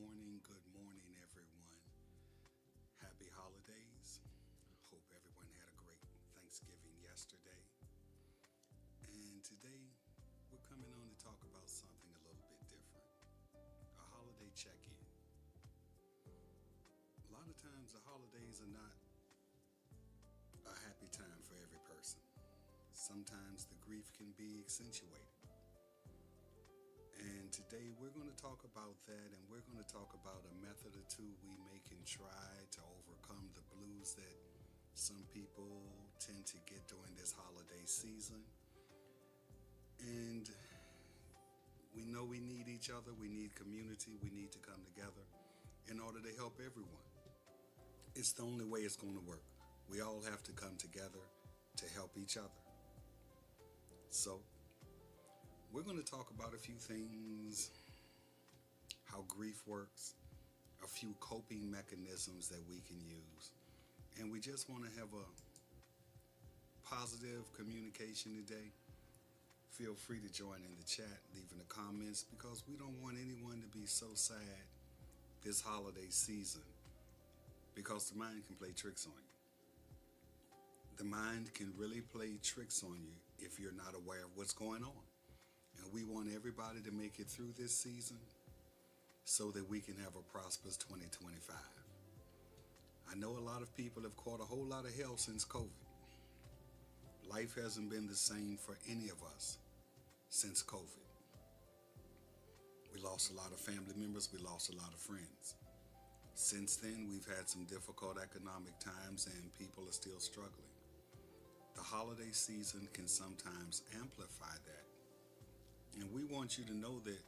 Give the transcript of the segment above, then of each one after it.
good morning, everyone. Happy holidays. Hope everyone had a great Thanksgiving yesterday. And today, we're coming on to talk about something a little bit different, a holiday check in. A lot of times, the holidays are not a happy time for every person. Sometimes the grief can be accentuated. And today we're going to talk about that, and we're going to talk about a method or two we may can try to overcome the blues that some people tend to get during this holiday season. And we know we need each other, we need community, we need to come together in order to help everyone. It's the only way it's going to work. We all have to come together to help each other. So, we're going to talk about a few things, how grief works, a few coping mechanisms that we can use. And we just want to have a positive communication today. Feel free to join in the chat, leave in the comments, because we don't want anyone to be so sad this holiday season, because the mind can play tricks on you. The mind can really play tricks on you if you're not aware of what's going on. And we want everybody to make it through this season so that we can have a prosperous 2025. I know a lot of people have caught a whole lot of hell since COVID. Life hasn't been the same for any of us since COVID. We lost a lot of family members, we lost a lot of friends. Since then, we've had some difficult economic times and people are still struggling. The holiday season can sometimes amplify that. And we want you to know that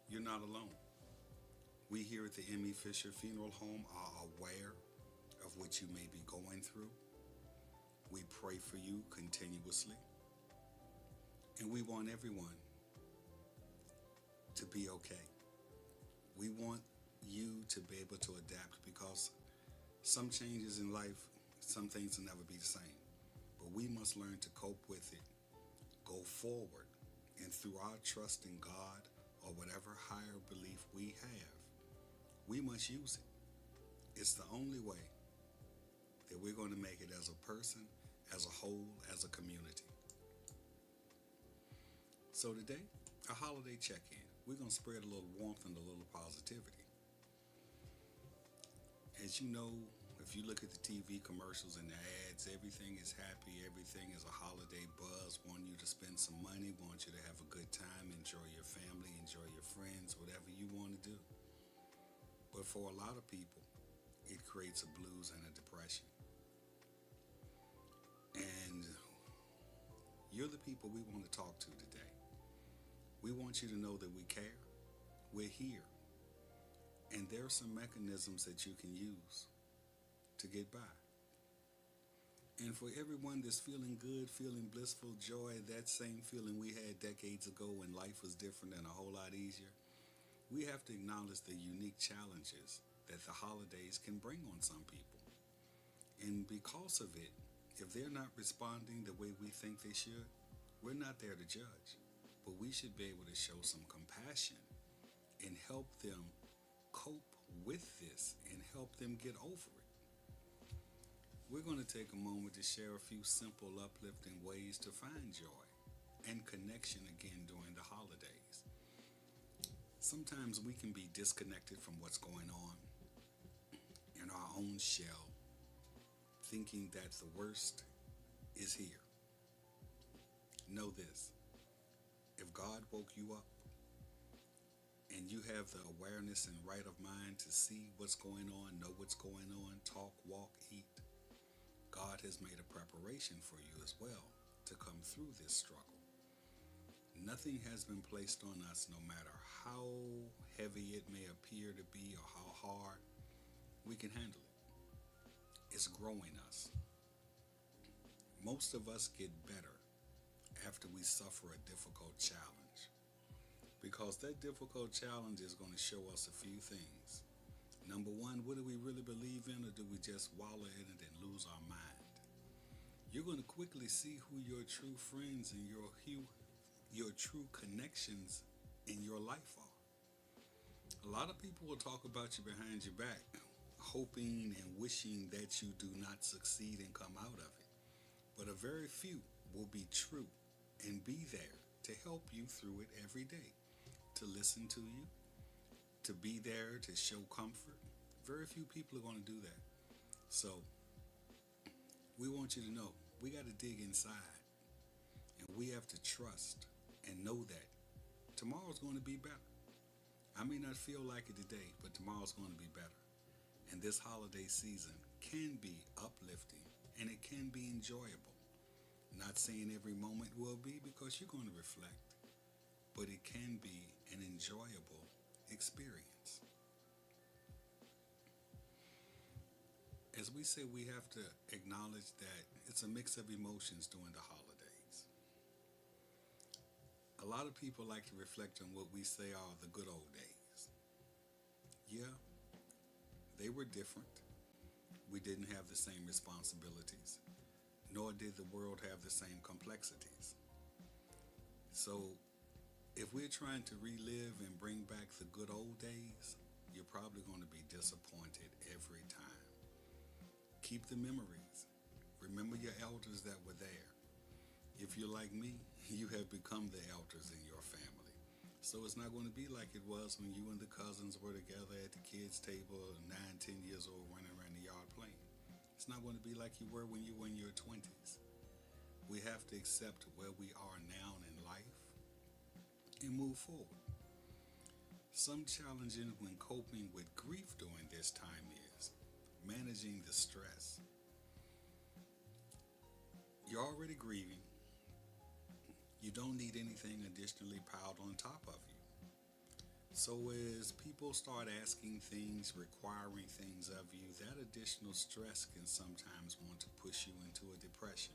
you're not alone. We here at the M.E. Fisher Funeral Home are aware of what you may be going through. We pray for you continuously. And we want everyone to be okay. We want you to be able to adapt, because some changes in life, some things will never be the same. But we must learn to cope with it, go forward, and through our trust in God or whatever higher belief we have, we must use it. It's the only way that we're going to make it as a person, as a whole, as a community. So today, a holiday check-in. We're going to spread a little warmth and a little positivity. As you know, if you look at the TV commercials and the ads, everything is happy, everything is a holiday buzz, want you to spend some money, want you to have a good time, enjoy your family, enjoy your friends, whatever you want to do. But for a lot of people, it creates a blues and a depression. And you're the people we want to talk to today. We want you to know that we care, we're here, and there are some mechanisms that you can use to get by. And for everyone that's feeling good, feeling blissful, joy, that same feeling we had decades ago when life was different and a whole lot easier, we have to acknowledge the unique challenges that the holidays can bring on some people. And because of it, if they're not responding the way we think they should, we're not there to judge. But we should be able to show some compassion and help them cope with this and help them get over it. We're going to take a moment to share a few simple, uplifting ways to find joy and connection again during the holidays. Sometimes we can be disconnected from what's going on in our own shell, thinking that the worst is here. Know this: if God woke you up and you have the awareness and right of mind to see what's going on, know what's going on, talk, walk, eat, God has made a preparation for you as well to come through this struggle. Nothing has been placed on us, no matter how heavy it may appear to be or how hard, we can handle it. It's growing us. Most of us get better after we suffer a difficult challenge, because that difficult challenge is going to show us a few things. Number one, what do we really believe in, or do we just wallow in it and lose our mind? You're going to quickly see who your true friends and your true connections in your life are. A lot of people will talk about you behind your back, hoping and wishing that you do not succeed and come out of it. But a very few will be true and be there to help you through it every day, to listen to you, to be there to show comfort. Very few people are going to do that. So we want you to know we got to dig inside and we have to trust and know that tomorrow's going to be better. I may not feel like it today, but tomorrow's going to be better. And this holiday season can be uplifting and it can be enjoyable. Not saying every moment will be because you're going to reflect, but it can be an enjoyable experience. As we say, we have to acknowledge that it's a mix of emotions during the holidays. A lot of people like to reflect on what we say are the good old days. Yeah, they were different. We didn't have the same responsibilities, nor did the world have the same complexities. So, if we're trying to relive and bring back the good old days, you're probably going to be disappointed every time. Keep the memories. Remember your elders that were there. If you're like me, you have become the elders in your family. So it's not going to be like it was when you and the cousins were together at the kids' table, 9, 10 years old, running around the yard playing. It's not going to be like you were when you were in your 20s. We have to accept where we are now in life and move forward. Some challenges when coping with grief during this time is managing the stress. You're already grieving. You don't need anything additionally piled on top of you. So as people start asking things, requiring things of you, that additional stress can sometimes want to push you into a depression.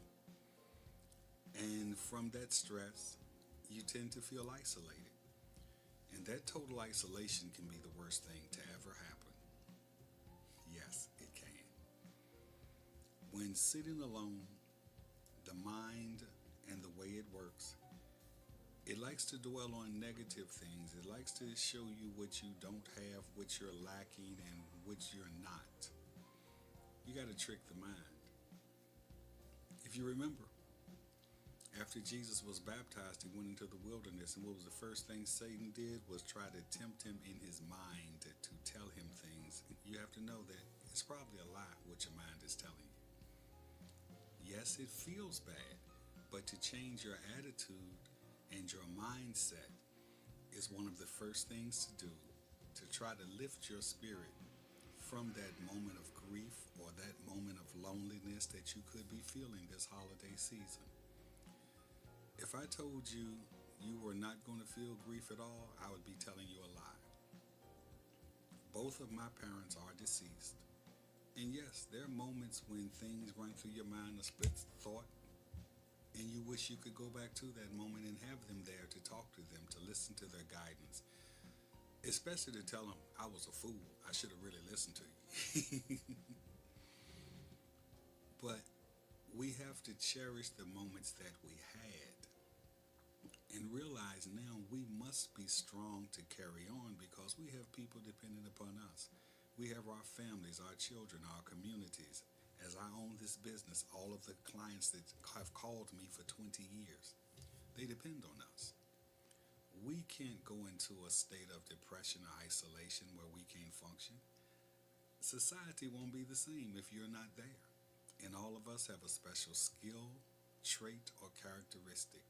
And from that stress, you tend to feel isolated. And that total isolation can be the worst thing to ever happen. Yes, it can. When sitting alone, the mind and the way it works, it likes to dwell on negative things. It likes to show you what you don't have, what you're lacking, and what you're not. You got to trick the mind. If you remember, after Jesus was baptized, he went into the wilderness, and what was the first thing Satan did was try to tempt him in his mind to tell him things. You have to know that it's probably a lie what your mind is telling you. Yes, it feels bad, but to change your attitude and your mindset is one of the first things to do to try to lift your spirit from that moment of grief or that moment of loneliness that you could be feeling this holiday season. If I told you you were not going to feel grief at all, I would be telling you a lie. Both of my parents are deceased. And yes, there are moments when things run through your mind, a split thought, and you wish you could go back to that moment and have them there to talk to them, to listen to their guidance, especially to tell them I was a fool. I should have really listened to you. But we have to cherish the moments that we had and realize now we must be strong to carry on because we have people dependent upon us. We have our families, our children, our communities. As I own this business, all of the clients that have called me for 20 years, they depend on us. We can't go into a state of depression or isolation where we can't function. Society won't be the same if you're not there. And all of us have a special skill, trait, or characteristic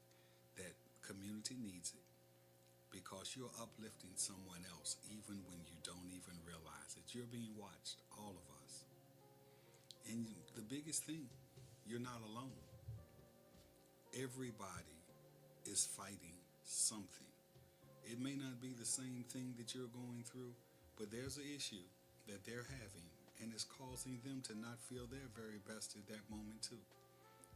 that community needs it because you're uplifting someone else even when you don't even realize it. You're being watched, all of us. And the biggest thing, you're not alone. Everybody is fighting something. It may not be the same thing that you're going through, but there's an issue that they're having, and it's causing them to not feel their very best at that moment too.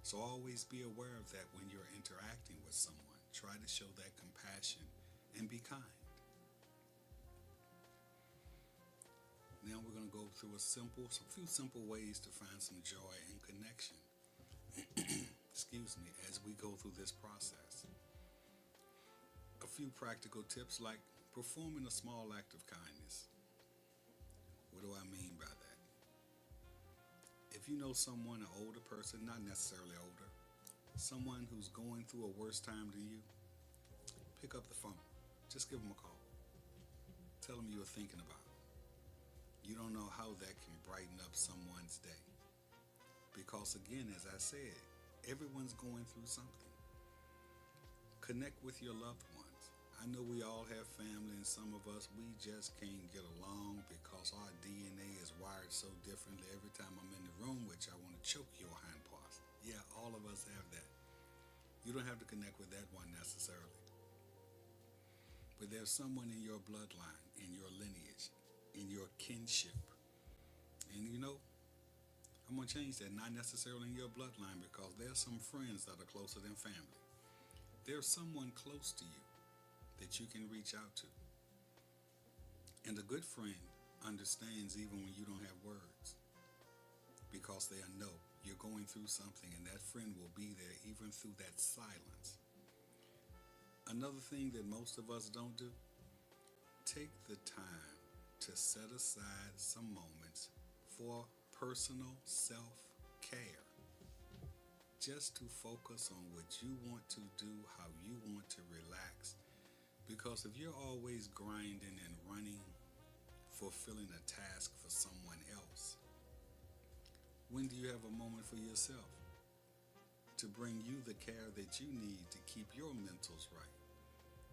So always be aware of that when you're interacting with someone. Try to show that compassion and be kind. Now we're going to go through a few simple ways to find some joy and connection. Excuse me, as we go through this process. A few practical tips like Performing a small act of kindness. What do I mean by that? If you know someone, an older person, not necessarily older, someone who's going through a worse time than you, pick up the phone. Just give them a call. Tell them you were thinking about them. You don't know how that can brighten up someone's day. Because again, as I said, everyone's going through something. Connect with your loved ones. I know we all have family, and some of us, we just can't get along because our DNA is wired so differently. Every time I'm in the room with you, I want to choke your hind parts. Yeah, all of us have that. You don't have to connect with that one necessarily. But there's someone in your bloodline, in your lineage, in your kinship. And you know, I'm going to change that. Not necessarily in your bloodline, because there's some friends that are closer than family. There's someone close to you that you can reach out to. And a good friend understands even when you don't have words, because they'll know you're going through something, and that friend will be there even through that silence. Another thing that most of us don't do, take the time to set aside some moments for personal self-care. Just to focus on what you want to do, how you want to relax. Because if you're always grinding and running, fulfilling a task for someone else, when do you have a moment for yourself to bring you the care that you need to keep your mentals right?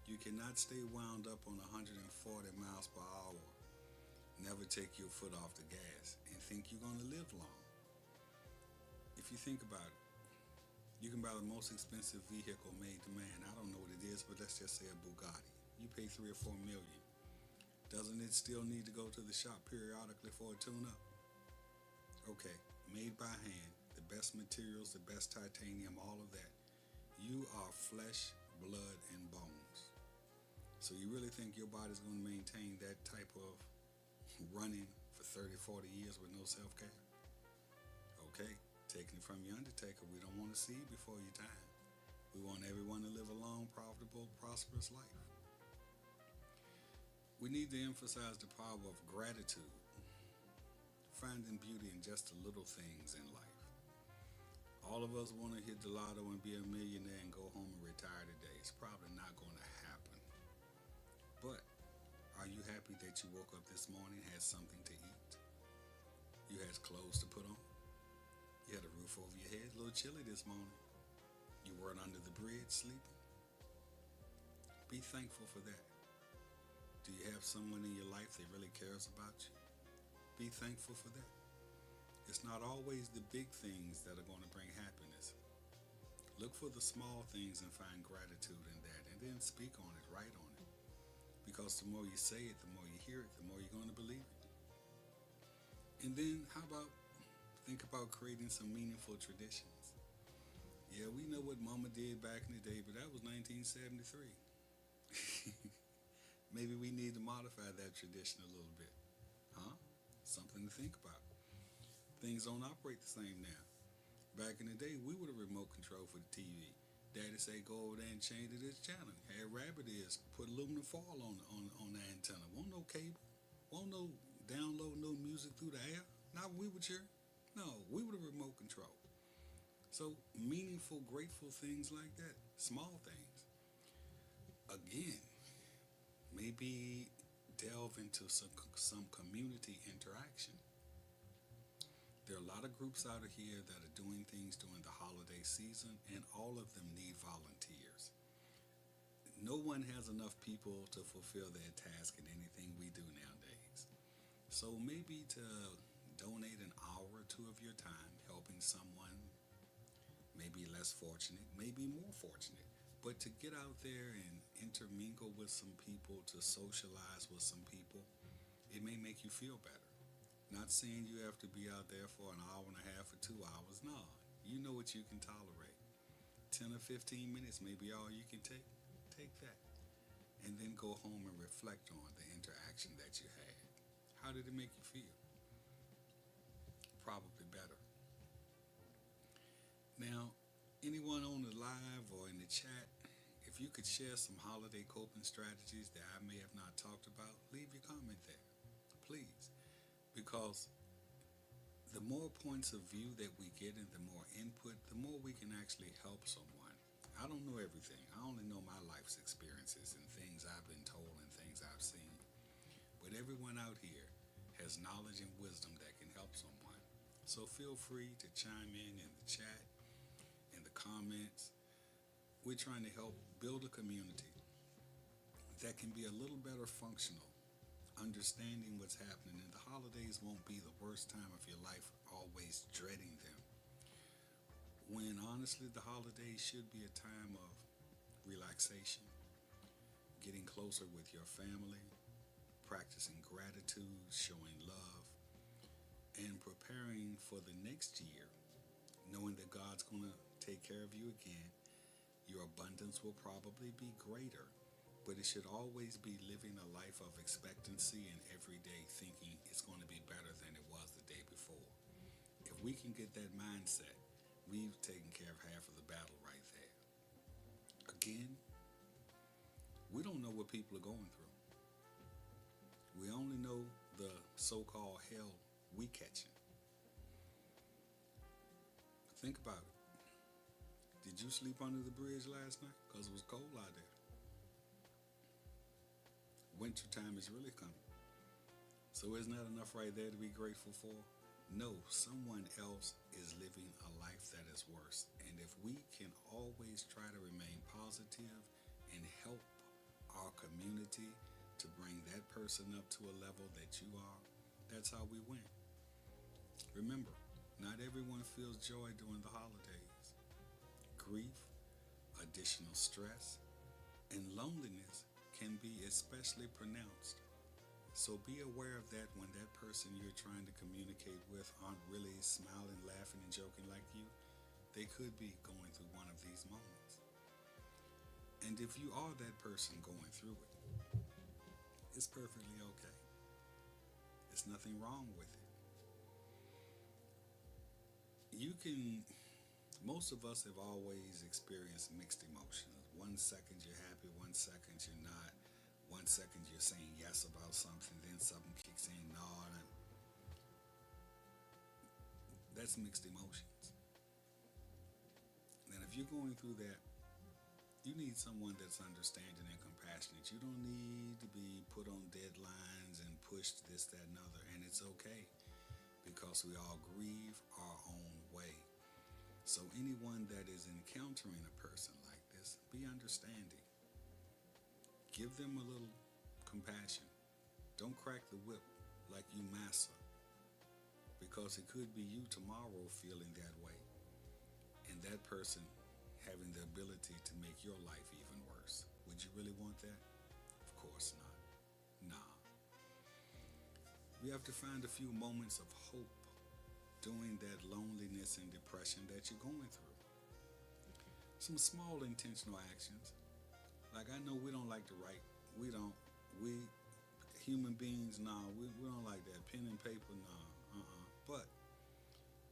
You cannot stay wound up on 140 miles per hour, never take your foot off the gas, and think you're going to live long. If you think about it, you can buy the most expensive vehicle made to man. I don't know what it is, but let's just say a Bugatti. You pay 3 or 4 million. Doesn't it still need to go to the shop periodically for a tune-up? Okay, made by hand, the best materials, the best titanium, all of that. You are flesh, blood, and bones. So you really think your body's going to maintain that type of running for 30, 40 years with no self-care? Okay, taking it from your undertaker, we don't want to see you before your time. We want everyone to live a long, profitable, prosperous life. We need to emphasize the power of gratitude, finding beauty in just the little things in life. All of us want to hit the lotto and be a millionaire and go home and retire today. It's probably not going to happen. But are you happy that you woke up this morning, had something to eat? You had clothes to put on? You had a roof over your head? A little chilly this morning. You weren't under the bridge sleeping? Be thankful for that. Do you have someone in your life that really cares about you? Be thankful for that. It's not always the big things that are going to bring happiness. Look for the small things and find gratitude in that, and then speak on it, write on it. Because the more you say it, the more you hear it, the more you're going to believe it. And then think about creating some meaningful traditions. Yeah, we know what Mama did back in the day, but that was 1973. Maybe we need to modify that tradition a little bit. Huh? Something to think about. Things don't operate the same now. Back in the day, we were the remote control for the TV. Daddy say go over there and change to this channel. Had rabbit ears, put aluminum foil on the antenna. Won't no cable. Won't no download no music through the air. Not when we were here. No, we were the remote control. So meaningful, grateful things like that. Small things. Again, maybe delve into some community interaction. There are a lot of groups out of here that are doing things during the holiday season, and all of them need volunteers. No one has enough people to fulfill their task in anything we do nowadays. So maybe to donate an hour or two of your time helping someone, maybe less fortunate, maybe more fortunate, but to get out there and intermingle with some people, to socialize with some people, it may make you feel better. Not saying you have to be out there for an hour and a half or 2 hours. No, you know what you can tolerate. 10 or 15 minutes may be all you can take. Take that. And then go home and reflect on the interaction that you had. How did it make you feel? Probably better. Now, anyone on the live or in the chat, if If you could share some holiday coping strategies that I may have not talked about, leave your comment there, please. Because the more points of view that we get and the more input, the more we can actually help someone. I don't know everything. I only know my life's experiences and things I've been told and things I've seen. But everyone out here has knowledge and wisdom that can help someone. So feel free to chime in the chat, in the comments. We're trying to help build a community that can be a little better functional, understanding what's happening. And the holidays won't be the worst time of your life, always dreading them. When honestly, the holidays should be a time of relaxation, getting closer with your family, practicing gratitude, showing love, and preparing for the next year, knowing that God's going to take care of you again. Your abundance will probably be greater, but it should always be living a life of expectancy and every day thinking it's going to be better than it was the day before. If we can get that mindset, we've taken care of half of the battle right there. Again, we don't know what people are going through. We only know the so-called hell we catching. Think about it. Did you sleep under the bridge last night? Because it was cold out there. Winter time is really coming. So isn't that enough right there to be grateful for? No, someone else is living a life that is worse. And if we can always try to remain positive and help our community to bring that person up to a level that you are, that's how we win. Remember, not everyone feels joy during the holidays. Grief, additional stress, and loneliness can be especially pronounced. So be aware of that when that person you're trying to communicate with aren't really smiling, laughing, and joking like you. They could be going through one of these moments. And if you are that person going through it, it's perfectly okay. There's nothing wrong with it. Most of us have always experienced mixed emotions. 1 second you're happy, 1 second you're not. 1 second you're saying yes about something, then something kicks in, no. That's mixed emotions. And if you're going through that, you need someone that's understanding and compassionate. You don't need to be put on deadlines and pushed this, that, and other. And it's okay, because we all grieve our own way. So anyone that is encountering a person like this, be understanding. Give them a little compassion. Don't crack the whip like you massa, because it could be you tomorrow feeling that way, and that person having the ability to make your life even worse. Would you really want that? Of course not. Nah. We have to find a few moments of hope during that loneliness and depression that you're going through. Some small intentional actions. Like, I know we don't like to write. We human beings, nah, we don't like that. Pen and paper, nah, But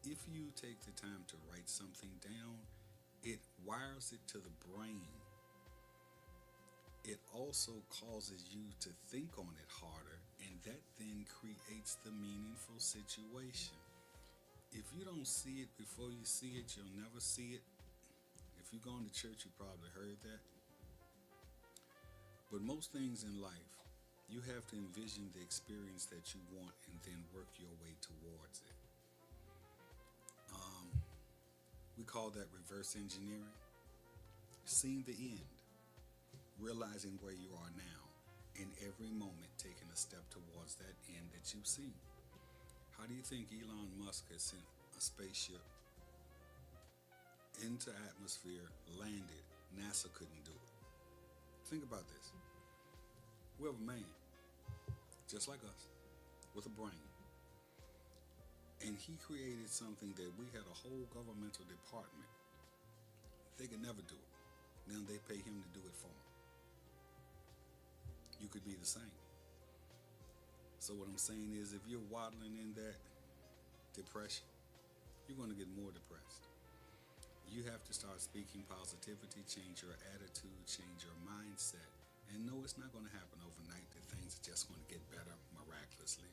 if you take the time to write something down, it wires it to the brain. It also causes you to think on it harder, and that then creates the meaningful situation. If you don't see it before you see it, you'll never see it. If you've gone to church, you probably heard that. But most things in life, you have to envision the experience that you want and then work your way towards it. We call that reverse engineering. Seeing the end, realizing where you are now, in every moment taking a step towards that end that you see. How do you think Elon Musk has sent a spaceship into atmosphere, landed? NASA couldn't do it. Think about this. We have a man, just like us, with a brain. And he created something that we had a whole governmental department. They could never do it. Now they pay him to do it for them. You could be the same. So what I'm saying is, if you're waddling in that depression, you're going to get more depressed. You have to start speaking positivity, change your attitude, change your mindset. And no, it's not going to happen overnight that things are just going to get better miraculously.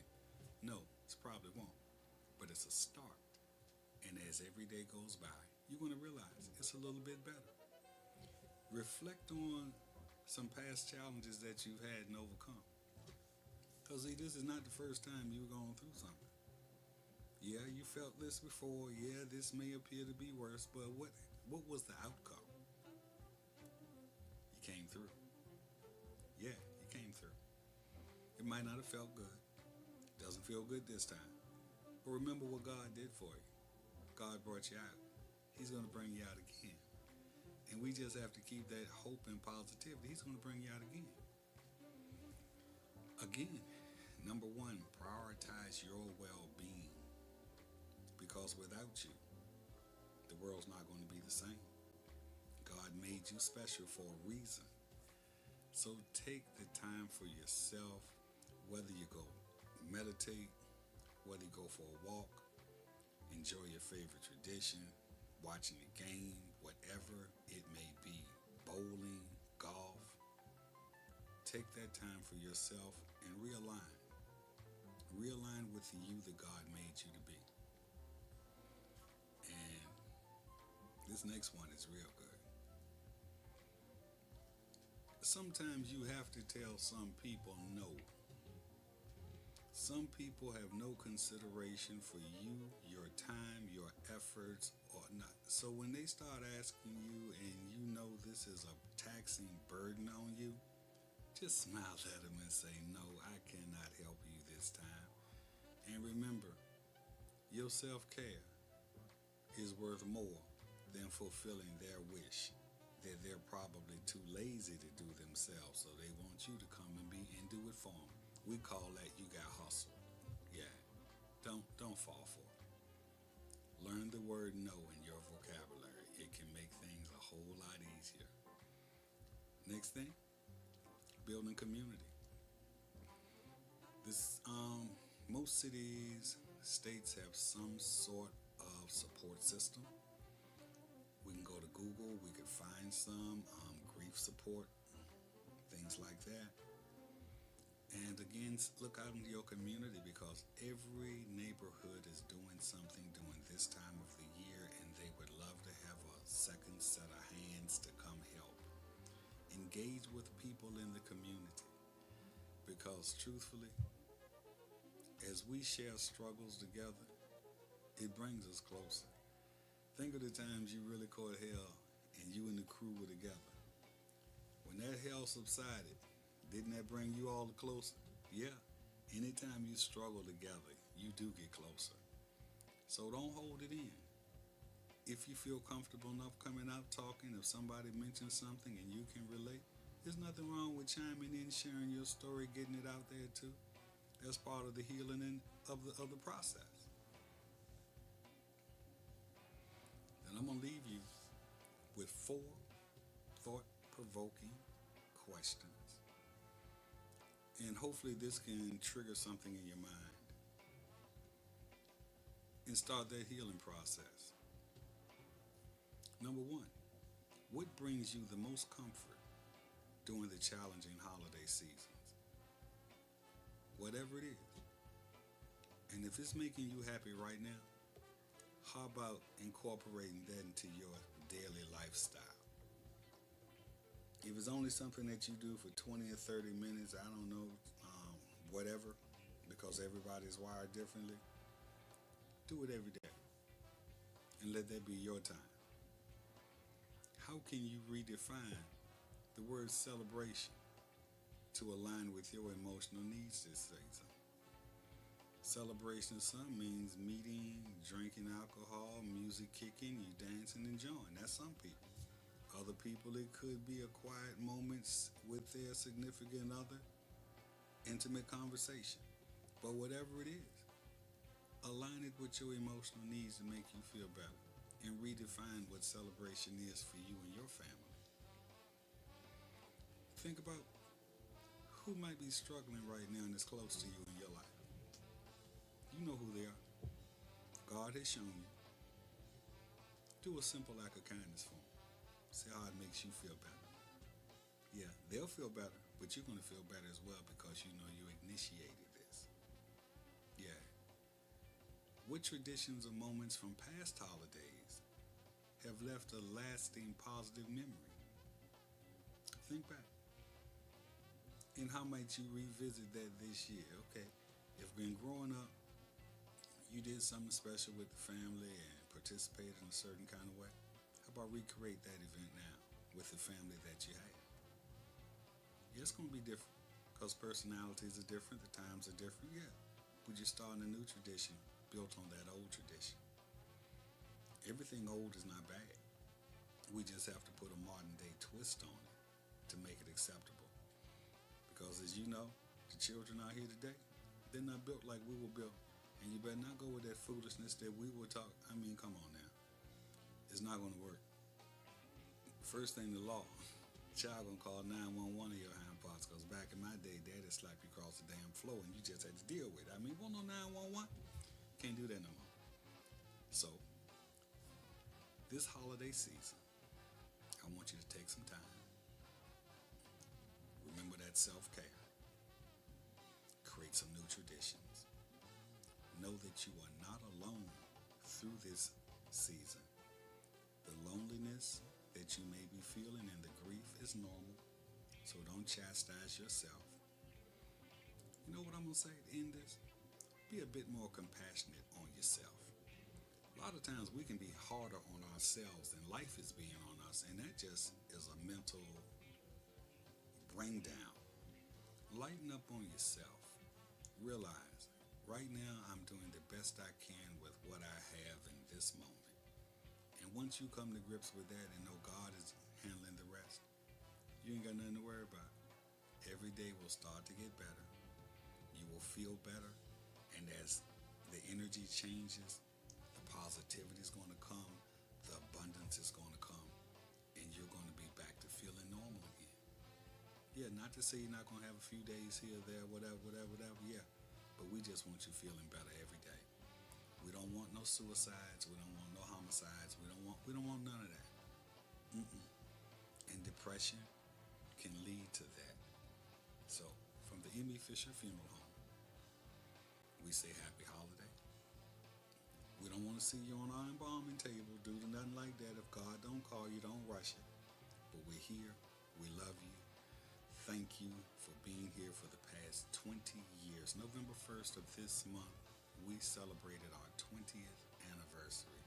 No, it probably won't. But it's a start. And as every day goes by, you're going to realize it's a little bit better. Reflect on some past challenges that you've had and overcome. Because, see, this is not the first time you've gone through something. Yeah, you felt this before. Yeah, this may appear to be worse, but what was the outcome? You came through. Yeah, you came through. It might not have felt good. Doesn't feel good this time. But remember what God did for you. God brought you out. He's going to bring you out again. And we just have to keep that hope and positivity. He's going to bring you out again. Again, number one, prioritize your well-being. Because without you, the world's not going to be the same. God made you special for a reason. So take the time for yourself, whether you go meditate, whether you go for a walk, enjoy your favorite tradition, watching a game, whatever it may be, bowling, golf. Take that time for yourself and realign. Realign with the you that God made you to be. And this next one is real good. Sometimes you have to tell some people no. Some people have no consideration for you, your time, your efforts, or not. So when they start asking you and you know this is a taxing burden on you, just smile at them and say, no, I cannot help you this time. And remember, your self-care is worth more than fulfilling their wish that they're probably too lazy to do themselves, so they want you to come and do it for them. We call that you got hustle. Yeah, don't fall for it. Learn the word no in your vocabulary. It can make things a whole lot easier. Next thing, building community. Most cities, states have some sort of support system. We can go to Google, we could find some grief support, things like that. And again, look out into your community, because every neighborhood is doing something during this time of the year, and they would love to have a second set of hands to come help. Engage with people in the community, because truthfully, as we share struggles together, it brings us closer. Think of the times you really caught hell and you and the crew were together. When that hell subsided, didn't that bring you all closer? Yeah. Anytime you struggle together, you do get closer. So don't hold it in. If you feel comfortable enough coming out talking, if somebody mentions something and you can relate, there's nothing wrong with chiming in, sharing your story, getting it out there too. That's part of the healing of the process. And I'm going to leave you with 4 thought-provoking questions. And hopefully this can trigger something in your mind and start that healing process. Number 1, what brings you the most comfort during the challenging holiday seasons? Whatever it is. And if it's making you happy right now, how about incorporating that into your daily lifestyle? If it's only something that you do for 20 or 30 minutes, I don't know, whatever, because everybody's wired differently, do it every day and let that be your time. How can you redefine the word celebration to align with your emotional needs this season? Celebration to some means meeting, drinking alcohol, music kicking, you dancing, enjoying. That's some people. Other people, it could be a quiet moments with their significant other, intimate conversation. But whatever it is, align it with your emotional needs to make you feel better, and redefine what celebration is for you and your family. Think about who might be struggling right now and is close to you in your life. You know who they are. God has shown you. Do a simple act of kindness for them. See how it makes you feel better. Yeah, they'll feel better, but you're going to feel better as well because you know you initiated this. Yeah. What traditions or moments from past holidays have left a lasting positive memory? Think back. And how might you revisit that this year? Okay, if when growing up you did something special with the family and participated in a certain kind of way, how about recreate that event now with the family that you have? Yeah, it's going to be different because personalities are different, the times are different. Yeah, but you're starting a new tradition built on that old tradition. Everything old is not bad. We just have to put a modern day twist on it to make it acceptable. Because as you know, the children out here today, they're not built like we were built. And you better not go with that foolishness that we were taught. I mean, come on now. It's not going to work. First thing, the law. Child gonna call 911 of your hind parts, because back in my day, daddy slapped you across the damn floor and you just had to deal with it. I mean, want no 911? Can't do that no more. So, this holiday season, I want you to take some time. Remember that self-care. Create some new traditions. Know that you are not alone through this season. The loneliness that you may be feeling and the grief is normal, so don't chastise yourself. You know what I'm going to say to end this? Be a bit more compassionate on yourself. A lot of times we can be harder on ourselves than life is being on us, and that just is a mental brain down. Lighten up on yourself. Realize, right now I'm doing the best I can with what I have in this moment. And once you come to grips with that and know God is handling the rest, you ain't got nothing to worry about. Every day will start to get better. You will feel better. And as the energy changes, the positivity is going to come, the abundance is going to come, and you're going to be back to feeling normal again. Yeah, not to say you're not going to have a few days here, there, whatever, yeah. But we just want you feeling better every day. We don't want no suicides. We don't want no homicides. We don't want none of that. And depression can lead to that. So, from the M.E. Fisher Funeral Home, we say happy holiday. We don't want to see you on our embalming table. Do nothing like that. If God don't call you, don't rush it. But we're here. We love you. Thank you for being here for the past 20 years. November 1st of this month, we celebrated our 20th anniversary.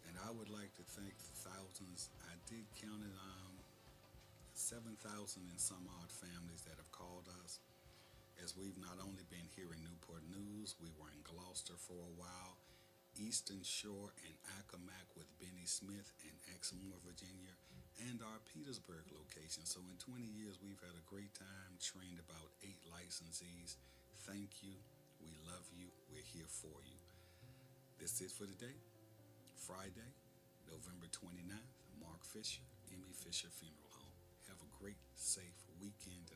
And I would like to thank the thousands, I did count it, 7,000 and some odd families that have called us, as we've not only been here in Newport News, we were in Gloucester for a while, Eastern Shore and Accomack with Benny Smith and Exmoor, Virginia, and our Petersburg location. So in 20 years, we've had a great time, trained about 8 licensees. Thank you. We love you. We're here for you. This is it for today. Friday, November 29th, Mark Fisher, M.E. Fisher Funeral Home. Have a great, safe weekend.